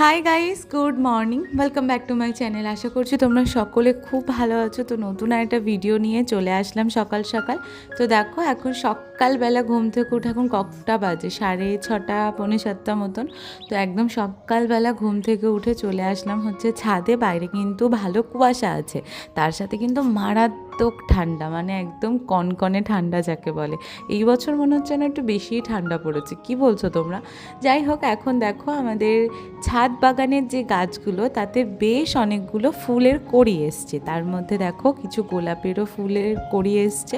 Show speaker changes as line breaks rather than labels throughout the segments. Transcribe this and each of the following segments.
High guys, good morning, welcome back to my channel. আশা করছি তোমরা সকলে খুব ভালো আছো। তো নতুন একটা ভিডিও নিয়ে চলে আসলাম সকাল সকাল। তো দেখো এখন সকালবেলা ঘুম থেকে উঠে এখন কটা বাজে, 6:30 পৌনে 7টা মতন। তো একদম সকালবেলা ঘুম থেকে উঠে চলে আসলাম হচ্ছে ছাদে। বাইরে কিন্তু ভালো কুয়াশা আছে, তার সাথে কিন্তু মারাত্মক ঠান্ডা, মানে একদম কনকনে ঠান্ডা যাকে বলে। এই বছর মনে হচ্ছে না একটু বেশিই ঠান্ডা পড়েছে, কি বলছো তোমরা? যাই হোক, এখন দেখো আমাদের ছাদ বাগানের যে গাছগুলো তাতে বেশ অনেকগুলো ফুলের কড়ি এসছে। তার মধ্যে দেখো কিছু গোলাপেরও ফুলের কড়ি এসছে,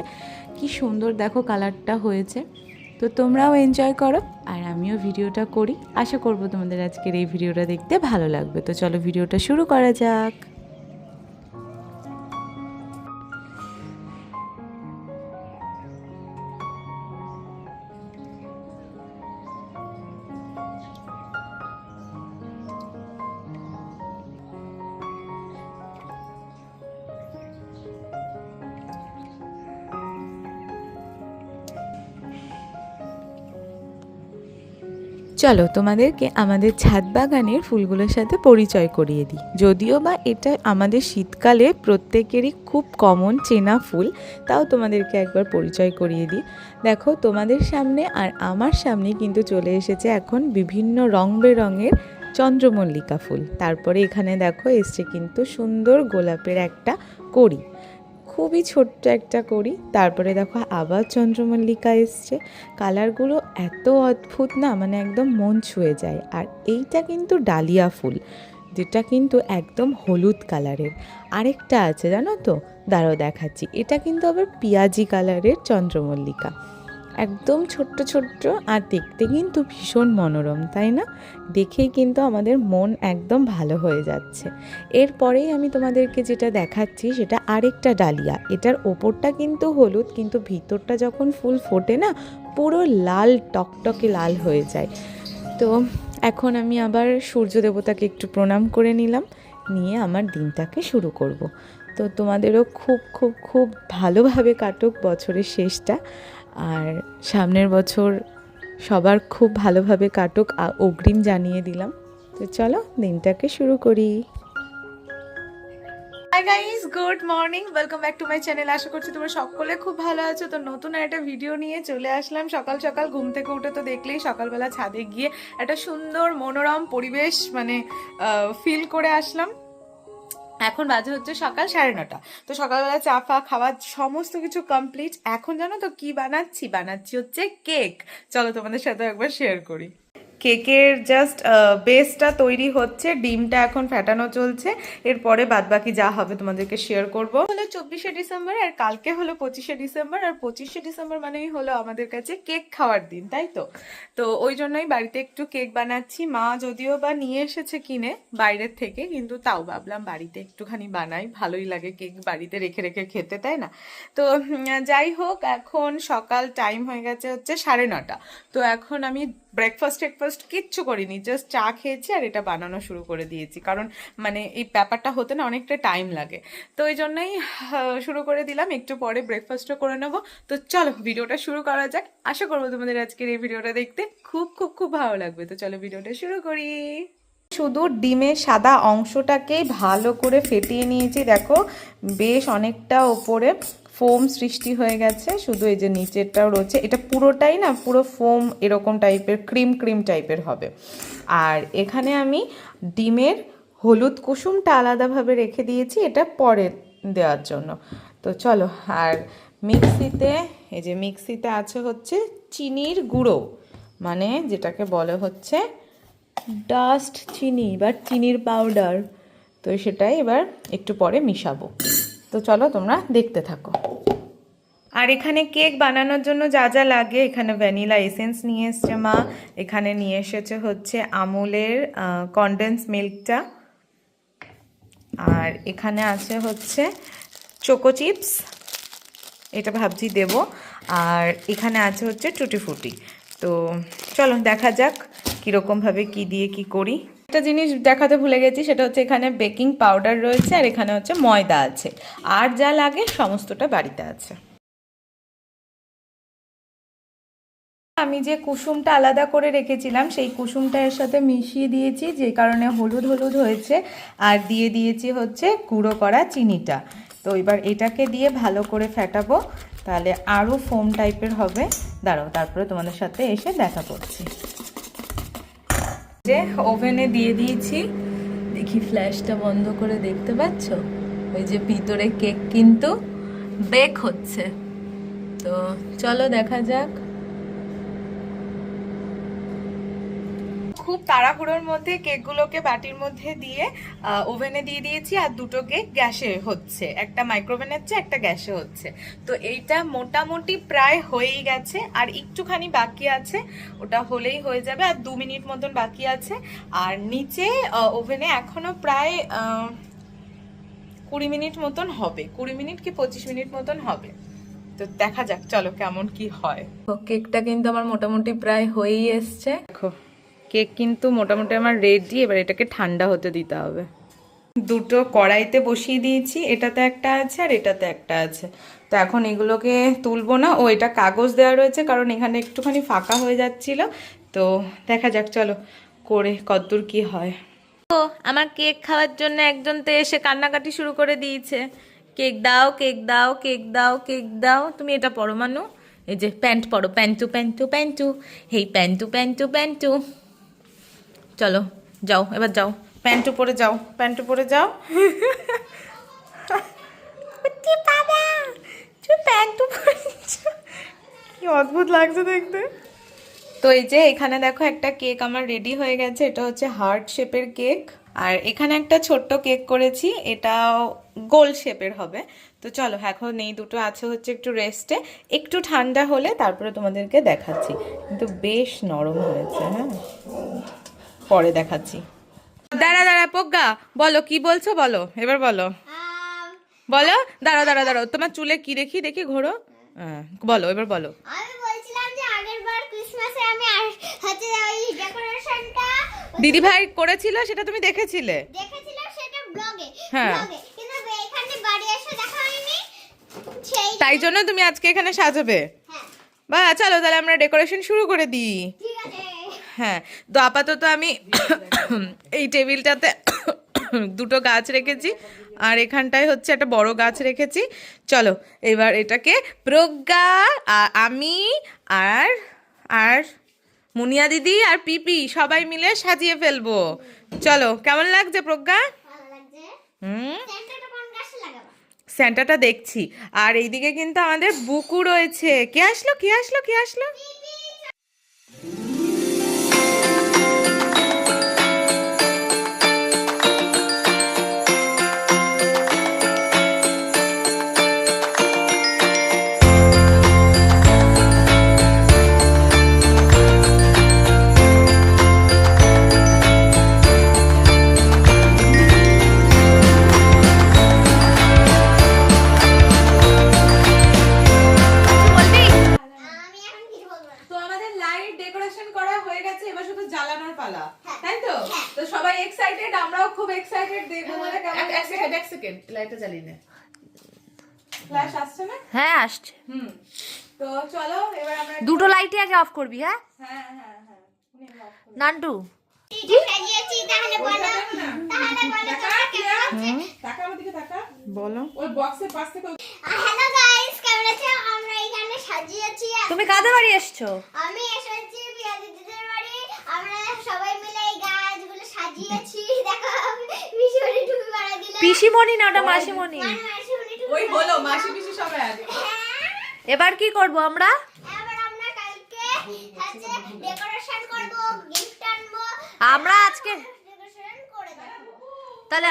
কি সুন্দর দেখো কালারটা হয়েছে। তো তোমরাও এনজয় করো আর আমিও ভিডিওটা করি। আশা করবো তোমাদের আজকের এই ভিডিওটা দেখতে ভালো লাগবে। তো চলো ভিডিওটা শুরু করা যাক। চলো তোমাদেরকে আমাদের ছাদ বাগানের ফুলগুলোর সাথে পরিচয় করিয়ে দিই। যদিও বা এটা আমাদের শীতকালে প্রত্যেকেরই খুব কমন চেনা ফুল, তাও তোমাদেরকে একবার পরিচয় করিয়ে দিই। দেখো তোমাদের সামনে আর আমার সামনে কিন্তু চলে এসেছে এখন বিভিন্ন রং বেরঙের চন্দ্রমল্লিকা ফুল। তারপরে এখানে দেখো এসছে কিন্তু সুন্দর গোলাপের একটা কড়ি, খুবই ছোট্ট একটা করি। তারপরে দেখো আবার চন্দ্রমল্লিকা এসছে। কালারগুলো এত অদ্ভুত না, মানে একদম মন ছুঁয়ে যায়। আর এইটা কিন্তু ডালিয়া ফুল, যেটা কিন্তু একদম হলুদ কালারের। আরেকটা আছে জানো তো, দাঁড়াও দেখাচ্ছি। এটা কিন্তু আবার পিঁয়াজি কালারের চন্দ্রমল্লিকা, একদম ছোট্ট ছোট্ট, আর দেখতে কিন্তু ভীষণ মনোরম, তাই না? দেখেই কিন্তু আমাদের মন একদম ভালো হয়ে যাচ্ছে। এরপরেই আমি তোমাদেরকে যেটা দেখাচ্ছি সেটা আরেকটা ডালিয়া। এটার ওপরটা কিন্তু হলুদ, কিন্তু ভিতরটা যখন ফুল ফোটে না, পুরো লাল, টকটকে লাল হয়ে যায়। তো এখন আমি আবার সূর্য দেবতাকে একটু প্রণাম করে নিলাম, নিয়ে আমার দিনটাকে শুরু করব। তো তোমাদেরও খুব খুব খুব ভালোভাবে কাটুক বছরের শেষটা, আর সামনের বছর সবার খুব ভালোভাবে কাটুক অগ্রিম জানিয়ে দিলাম। তো চলো দিনটাকে শুরু করি। Hi guys, good morning, welcome back to my channel. আশা করছি তোমরা সকলে খুব ভালো আছো। তো নতুন একটা ভিডিও নিয়ে চলে আসলাম সকাল সকাল ঘুম থেকে উঠে। তো দেখলেই সকালবেলা ছাদে গিয়ে একটা সুন্দর মনোরম পরিবেশ মানে ফিল করে আসলাম। এখন বাজে হচ্ছে সকাল 9:30। তো সকালবেলা চা ফা খাওয়া সমস্ত কিছু কমপ্লিট। এখন জানো তো কি বানাচ্ছি হচ্ছে কেক। চলো তোমাদের সাথে একবার শেয়ার করি। কেকের জাস্ট বেসটা তৈরি হচ্ছে, ডিমটা এখন ফেটানো চলছে। এরপরে বাদবাকি যা হবে তোমাদেরকে শেয়ার করব। হলো 24শে ডিসেম্বর আর কালকে হলো 25শে ডিসেম্বর। আর 25শে ডিসেম্বর মানেই হলো আমাদের কাছে কেক খাওয়ার দিন, তাই তো? তো ওই জন্যই বাড়িতে একটু কেক বানাচ্ছি। মা যদিও বা নিয়ে এসেছে কিনে বাইরের থেকে, কিন্তু তাও ভাবলাম বাড়িতে একটুখানি বানাই, ভালোই লাগে কেক বাড়িতে রেখে রেখে খেতে, তাই না? তো যাই হোক, এখন সকাল টাইম হয়ে গেছে হচ্ছে 9:30। তো এখন আমি ব্রেকফাস্ট কিচ্ছু করিনি, জাস্ট চা খেয়েছি আর এটা বানানো শুরু করে দিয়েছি। কারণ মানে এই ব্যাপারটা হতে না অনেকটা টাইম লাগে, তো ওই জন্যই শুরু করে দিলাম। একটু পরে ব্রেকফাস্টও করে নেবো। তো চলো ভিডিওটা শুরু করা যাক। আশা করবো তোমাদের আজকের এই ভিডিওটা দেখতে খুব খুব খুব ভালো লাগবে। তো চলো ভিডিওটা শুরু করি। শুধু ডিমের সাদা অংশটাকেই ভালো করে ফেটিয়ে নিয়েছি। দেখো বেশ অনেকটা ওপরে ফোম সৃষ্টি হয়ে গেছে, শুধু এই যে নিচেরটাও রয়েছে। এটা পুরোটাই না পুরো ফোম এরকম টাইপের, ক্রিম ক্রিম টাইপের হবে। আর এখানে আমি ডিমের হলুদ কুসুমটা আলাদাভাবে রেখে দিয়েছি, এটা পরে দেওয়ার জন্য। তো চলো, আর মিক্সিতে, এই যে মিক্সিতে আছে হচ্ছে চিনির গুঁড়ো, মানে যেটাকে বলে হচ্ছে ডাস্ট চিনি বা চিনির পাউডার। তো সেটাই এবার একটু পরে মিশাবো। তো চলো তোমরা দেখতে থাকো। আর এখানে কেক বানানোর জন্য যা যা লাগে, এখানে ভ্যানিলা এসেন্স নিয়ে এসছে মা, এখানে নিয়ে এসেছে হচ্ছে আমুলের কনডেন্স মিল্কটা, আর এখানে আছে হচ্ছে চোকো চিপস, এটা ভাবছি দেব, আর এখানে আছে হচ্ছে টুটি ফুটি। তো চলো দেখা যাক কীরকমভাবে কী দিয়ে কি করি। একটা জিনিস দেখাতে ভুলে গেছি, সেটা হচ্ছে এখানে বেকিং পাউডার রয়েছে আর এখানে হচ্ছে ময়দা আছে, আর যা লাগে সমস্তটা বাড়িতে আছে। আমি যে কুসুমটা আলাদা করে রেখেছিলাম সেই কুসুমটা এর সাথে মিশিয়ে দিয়েছি, যে কারণে হলুদ হলুদ হয়েছে। আর দিয়ে দিয়েছি হচ্ছে গুঁড়ো করা চিনিটা। তো এবার এটাকে দিয়ে ভালো করে ফেটাবো, তাহলে আরও ফোম টাইপের হবে। দাঁড়াও, তারপরে তোমাদের সাথে এসে দেখা করছি। যে ওভেনে দিয়ে দিয়েছি, দেখি ফ্ল্যাশটা বন্ধ করে দেখতে পাচ্ছ, ওই যে ভিতরে কেক কিন্তু বেক হচ্ছে। তো চলো দেখা যাক। খুব তাড়াহুড়োর মধ্যে কেকগুলোকে বাটির মধ্যে দিয়ে ওভেনে দিয়ে দিয়েছি, আর দুটো কেক গ্যাসে হচ্ছে, একটা মাইক্রোওভেন হচ্ছে, একটা গ্যাসে হচ্ছে। তো এইটা মোটামুটি প্রায় হয়েই গেছে, আর একটুখানি বাকি আছে, ওটা হলেই হয়ে যাবে। আর 2 মিনিট মতন বাকি আছে। আর নিচে ওভেনে এখনো প্রায় 20 মিনিট মতন হবে, 20 মিনিট কি 25 মিনিট মতন হবে। তো দেখা যাক চলো কেমন কি হয়। কেকটা কিন্তু আমার মোটামুটি প্রায় হয়েই এসছে। দেখো কেক কিন্তু মোটামুটি আমার রেডি। এবার এটাকে ঠান্ডা হতে দিতে হবে। দুটো কড়াইতে বসিয়ে দিয়েছি, এটাতে একটা আছে আর এটাতে একটা আছে। তো এখন এগুলোকে তুলবো না, ও এটা কাগজ দেওয়া রয়েছে কারণ এখানে একটুখানি ফাঁকা হয়ে যাচ্ছিল। তো দেখা যাক চলো করে কতদূর কি হয়। ও আমার কেক খাওয়ার জন্য একজন তো এসে কান্নাকাটি শুরু করে দিয়েছে, কেক দাও কেক দাও কেক দাও কেক দাও। তুমি এটা পরো মানু, এই যে প্যান্ট পরো, প্যান্টু প্যান্টু প্যান্টু, হেই প্যান্টু প্যান্টু প্যান্টু। চলো যাও, এবার যাও, প্যান্টু পরে যাও, প্যান্টু পরে যাও। প্যান্টু কি অদ্ভুত লাগছে দেখতে। তো এই যে এখানে দেখো একটা কেক আমার রেডি হয়ে গেছে, এটা হচ্ছে হার্ট শেপের কেক। আর এখানে একটা ছোট্ট কেক করেছি, এটাও গোল শেপের হবে। তো চলো এখন এই দুটো আছে হচ্ছে একটু রেস্টে, একটু ঠান্ডা হলে তারপরে তোমাদেরকে দেখাচ্ছি। কিন্তু বেশ নরম হয়েছে, হ্যাঁ পরে দেখাচ্ছি। দাঁড়া দাঁড়া প্রজ্ঞা, বলো কি বলছো, বলো এবার বলো, বলো। দাঁড়াও দাঁড়াও দাঁড়াও, তোমার চুলে কি দেখি দেখি ঘোরো, বলো এবার বলো।
আমি বলছিলাম যে আগেরবার ক্রিসমাসে আমি হচ্ছে ওই ডেকোরেশনটা
দিদি ভাই করেছিল, সেটা তুমি দেখেছিলে?
দেখেছিলাম সেটা ব্লগে,
হ্যাঁ
কিন্তু এখানে বাড়ি এসে দেখা হয়নি, সেই
তাই জন্য তুমি আজকে এখানে সাজাবে।
হ্যাঁ
বা চলো তাহলে আমরা ডেকোরেশন শুরু করে দিই।
ঠিক আছে।
হ্যাঁ তো আপাতত আমি এই টেবিলটাতে দুটো গাছ রেখেছি, আর এখানটায় হচ্ছে একটা বড় গাছ রেখেছি। চলো এবার এটাকে প্রজ্ঞা আমি আর আর মুনিয়া দিদি আর পিপি সবাই মিলে সাজিয়ে ফেলবো। চলো কেমন লাগছে প্রজ্ঞা?
ভালো লাগছে।
হুম,
সেন্টারটা কোন গাছে লাগাবো?
স্যান্টাটা দেখছি। আর এইদিকে কিন্তু আমাদের বুকু রয়েছে। কে আসলো কে আসলো কে আসলো?
আমি এখন কিছু বলবো না।
তো আমাদের লাইট ডেকোরেশন করা হয়ে গেছে, এবার শুধু জ্বালানোর পালা,
হ্যাঁ।
তাই তো?
হ্যাঁ।
তো সবাই এক্সাইটেড, আমরাও খুব এক্সাইটেড দেখবো বলে। কেমন
এক সেকেন্ড লাইটটা জ্বালিয়ে নে।
ফ্ল্যাশ আসছে না?
হ্যাঁ আসছে।
হুম, তো চলো এবার আমরা
দুটো লাইটই আগে অফ করবি। হ্যাঁ
হ্যাঁ হ্যাঁ হ্যাঁ
নান্টু,
এটা সাজিয়েছি, তাহলে বলো, তাহলে বলো তোমরা কেমন আছে?
টাকা আমার দিকে টাকা।
বলো।
ওই বক্সের পাশ থেকে
হ্যালো গাইস, কেমন আছো? আমরা এখানে সাজিয়েছি।
তুমি কাদের বাড়ি এসছো?
আমি এসেছি পিয়া দিদিদের বাড়ি। আমরা সবাই মিলে এই গাছগুলো সাজিয়েছি। দেখো মিশরি টুপি বাড়া দিল।
পিসিমণি না, ওটা মাসিমণি।
মিশরি টুপি।
ওই হলো মাসি পিসি সবাই আগে।
এবার কি করব আমরা?
এবার আমরা কালকে হচ্ছে ডেকোরেশন করব, গিফট আনবো।
আমরা আজকে
ডেকোরেশন করে দেবো।
তাহলে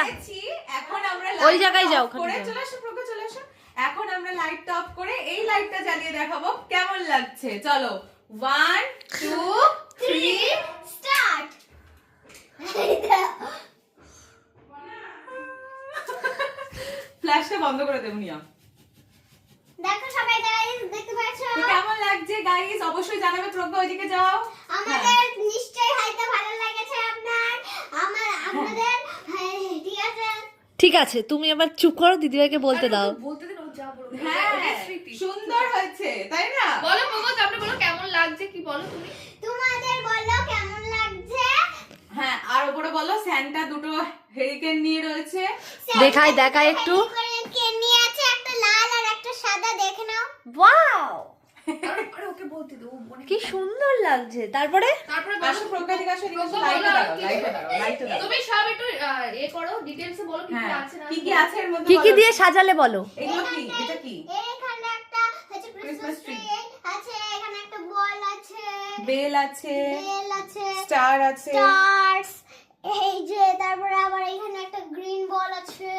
এখন আমরা
ওই জায়গায় যাও, ওখানে
করে
যাও।
চলে আসো প্রজ্ঞা, চলে আসো। এখন আমরা লাইটটা অফ করে এই লাইটটা জ্বালিয়ে দেখাবো কেমন লাগছে। চলো 1 2 3
স্টার্ট।
ফ্ল্যাশটা বন্ধ করে দেব নিয়া।
দেখো সবাই গাইস, দেখতে পাচ্ছ?
তো কেমন লাগছে গাইস অবশ্যই জানাবে। প্রজ্ঞা ওইদিকে যাও।
আমাদের নিশ্চয়ই হয়তো ভালো লেগেছে আপনাদের। হ্যাঁ, ঠিক আছে।
ঠিক আছে, তুমি এবার চুপ করো, দিদিভাইকে বলতে দাও।
বলতে দিন ও যা বলবে।
হ্যাঁ
ওটা স্মৃতি।
সুন্দর হয়েছে তাই না?
বলো মোমো, তারপরে বলো কেমন লাগছে, কি বলো তুমি?
তোমাদের বলো কেমন লাগছে?
হ্যাঁ আর ওপরে বলো স্যান্টা দুটো হেরিকেন নিয়ে রয়েছে।
দেখাই একটু।
কে নিয়ে আছে? একটা লাল আর একটা সাদা, দেখে নাও।
ওয়াও
আরে ওকে বলতে দাও, মনে
কি সুন্দর লাগছে। তারপরে
তারপরে
আসো প্রজ্ঞাদিকে আসো, এদিকে আসো,
প্রজ্ঞা
লাইটে
বলো,
দাঁড়াও,
কি-
লাইটে দাঁড়াও, লাইটে দাঁড়াও।
তুমি সব একটু এ করো, ডিটেইলসে বলো কি কি
হ্যাঁ
আছে না
কি কি আছে এর মধ্যে
কি কি
বলো।
দিয়ে সাজালে বলো?
এগুলো কি? এটা কি?
এখানে একটা হচ্ছে ক্রিসমাস ট্রি আছে, এখানে একটা বল আছে,
বেল আছে,
বেল আছে,
স্টার আছে,
স্টারস, এই যে তারপরে আবার এখানে একটা গ্রিন বল আছে,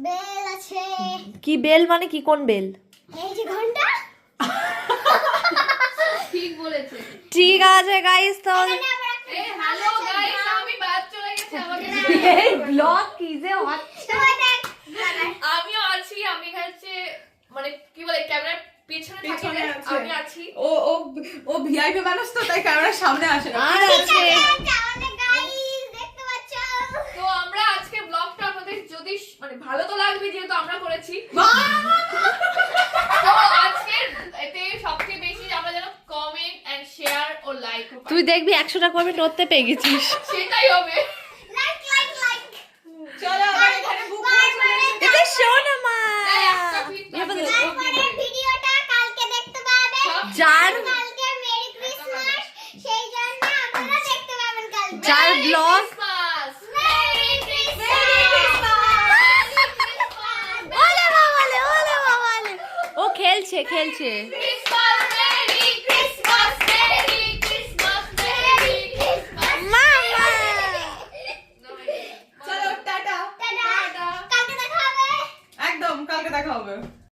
বেল আছে,
কি বেল মানে কি, কোন বেল?
এই যে ঘন্টা,
ঠিক বলেছে।
ঠিক আছে গাইস, তো
এখানে আবার একটা
এই হ্যালো গাইস, আমি বাদ চলে গেছি আমাকে।
এই ব্লগ কি যে হচ্ছে।
তোমাদের
আমিও আছি, আমি হচ্ছে মানে কি বলে ক্যামেরার পিছনে থাকি
পিছনে
না,
আছে।
আমি আছি।
ও ও ও ভিআইপি মানুষ তো তাই ক্যামেরার সামনে আসে না।
আর আছে
আমাদের গাইস দেখতে পাচ্ছ?
তো আমরা আজকে ব্লগটা আমাদের যদি মানে ভালো তো লাগবে যেহেতু আমরা করেছি, তো আজকে এতে সবচেয়ে বেশি আমরা যেন কমেন্ট এন্ড শেয়ার ও লাইক
তুই দেখবি 100টা কমেন্ট করতে পেয়ে গেছিস।
সেটাই হবে।
Like like like.
চলো আবার এখানে বুক করে চলে এসেছি।
এটা শোন মা।
এই একটা ফিট থাকবে।
তারপরে ভিডিওটা কালকে দেখতে পাবে।
যার
কালকে মেরি ক্রিসমাস, সেই জন্য আপনারা দেখতে পাবেন কালকে।
যার ব্লগ
ক্রিসমাস।
Merry Christmas.
ওলে বাবালে। ও খেলছে
ক্রিসমাস